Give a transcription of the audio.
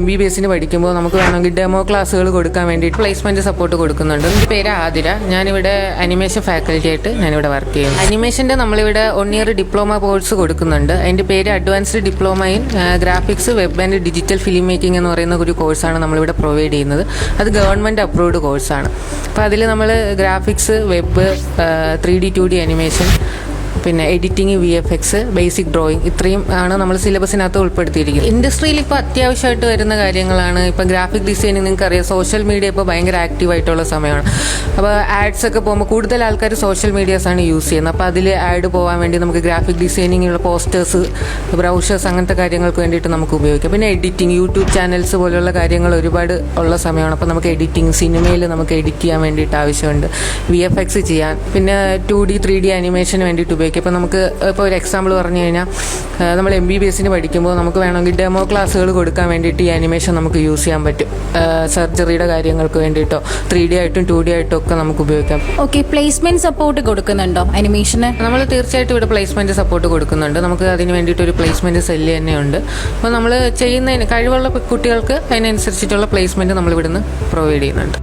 MBBS പഠിക്കുമ്പോൾ നമുക്ക് വേണമെങ്കിൽ ഡെമോ ക്ലാസ്സുകൾ കൊടുക്കാൻ വേണ്ടിയിട്ട് പ്ലേസ്മെൻറ്റ് സപ്പോർട്ട് കൊടുക്കുന്നുണ്ട്. എൻ്റെ പേര് ആതിര. ഞാനിവിടെ അനിമേഷൻ ഫാക്കൽറ്റി ആയിട്ട് ഞാനിവിടെ വർക്ക് ചെയ്യുന്നു. അനിമേഷൻ്റെ നമ്മളിവിടെ 1 ഇയർ ഡിപ്ലോമ കോഴ്സ് കൊടുക്കുന്നുണ്ട്. അതിൻ്റെ പേര് advanced diploma in graphics web and digital film making എന്ന് പറയുന്ന ഒരു കോഴ്സാണ് നമ്മളിവിടെ പ്രൊവൈഡ് ചെയ്യുന്നത്. അത് ഗവൺമെൻറ് അപ്രൂവ്ഡ് കോഴ്സാണ്. അപ്പോൾ അതിൽ നമ്മൾ graphics, web, 3D 2D animation, പിന്നെ എഡിറ്റിംഗ്, VFX, ബേസിക് ഡ്രോയിങ്, ഇത്രയും ആണ് നമ്മൾ സിലബസിനകത്ത് ഉൾപ്പെടുത്തിയിരിക്കുന്നത്. ഇൻഡസ്ട്രിയിൽ ഇപ്പോൾ അത്യാവശ്യമായിട്ട് വരുന്ന കാര്യങ്ങളാണ്. ഇപ്പോൾ ഗ്രാഫിക് ഡിസൈനിങ് നിങ്ങൾക്കറിയാം, സോഷ്യൽ മീഡിയ ഇപ്പോൾ ഭയങ്കര ആക്റ്റീവായിട്ടുള്ള സമയമാണ്. അപ്പോൾ ആഡ്സ് ഒക്കെ പോകുമ്പോൾ കൂടുതൽ ആൾക്കാർ സോഷ്യൽ മീഡിയാസാണ് യൂസ് ചെയ്യുന്നത്. അപ്പോൾ അതിൽ ആഡ് പോകാൻ വേണ്ടി നമുക്ക് ഗ്രാഫിക് ഡിസൈനിങ്ങിലുള്ള പോസ്റ്റേഴ്സ്, ബ്രൗഷേഴ്സ്, അങ്ങനത്തെ കാര്യങ്ങൾക്ക് വേണ്ടിയിട്ട് നമുക്ക് ഉപയോഗിക്കാം. പിന്നെ എഡിറ്റിംഗ്, യൂട്യൂബ് ചാനൽസ് പോലെയുള്ള കാര്യങ്ങൾ ഒരുപാട് ഉള്ള സമയമാണ്. അപ്പോൾ നമുക്ക് എഡിറ്റിംഗ്, സിനിമയിൽ നമുക്ക് എഡിറ്റ് ചെയ്യാൻ വേണ്ടിയിട്ട് ആവശ്യമുണ്ട്. VFX ചെയ്യാൻ, പിന്നെ 2D 3D അനിമേഷന് വേണ്ടിയിട്ട് ഉപയോഗിക്കും. ഇപ്പോൾ നമുക്ക് ഇപ്പോൾ ഒരു എക്സാമ്പിൾ പറഞ്ഞു കഴിഞ്ഞാൽ നമ്മൾ MBBS പഠിക്കുമ്പോൾ നമുക്ക് വേണമെങ്കിൽ ഡെമോ ക്ലാസ്സുകൾ കൊടുക്കാൻ വേണ്ടിയിട്ട് ഈ അനിമേഷൻ നമുക്ക് യൂസ് ചെയ്യാൻ പറ്റും. സർജറിയുടെ കാര്യങ്ങൾക്ക് വേണ്ടിയിട്ടോ 3D ആയിട്ടും 2D ആയിട്ടും ഒക്കെ നമുക്ക് ഉപയോഗിക്കാം. ഓക്കെ, പ്ലേസ്മെന്റ് സപ്പോർട്ട് കൊടുക്കുന്നുണ്ടോ അനിമേഷന്? നമ്മൾ തീർച്ചയായിട്ടും ഇവിടെ പ്ലേസ്മെന്റ് സപ്പോർട്ട് കൊടുക്കുന്നുണ്ട്. നമുക്ക് അതിന് വേണ്ടിയിട്ട് ഒരു പ്ലേസ്മെന്റ് സെല്ല് തന്നെയുണ്ട്. അപ്പോൾ നമ്മൾ ചെയ്യുന്നതിന് കഴിവുള്ള കുട്ടികൾക്ക് അതിനനുസരിച്ചിട്ടുള്ള പ്ലേസ്മെന്റ് നമ്മൾ ഇവിടുന്ന് പ്രൊവൈഡ് ചെയ്യുന്നുണ്ട്.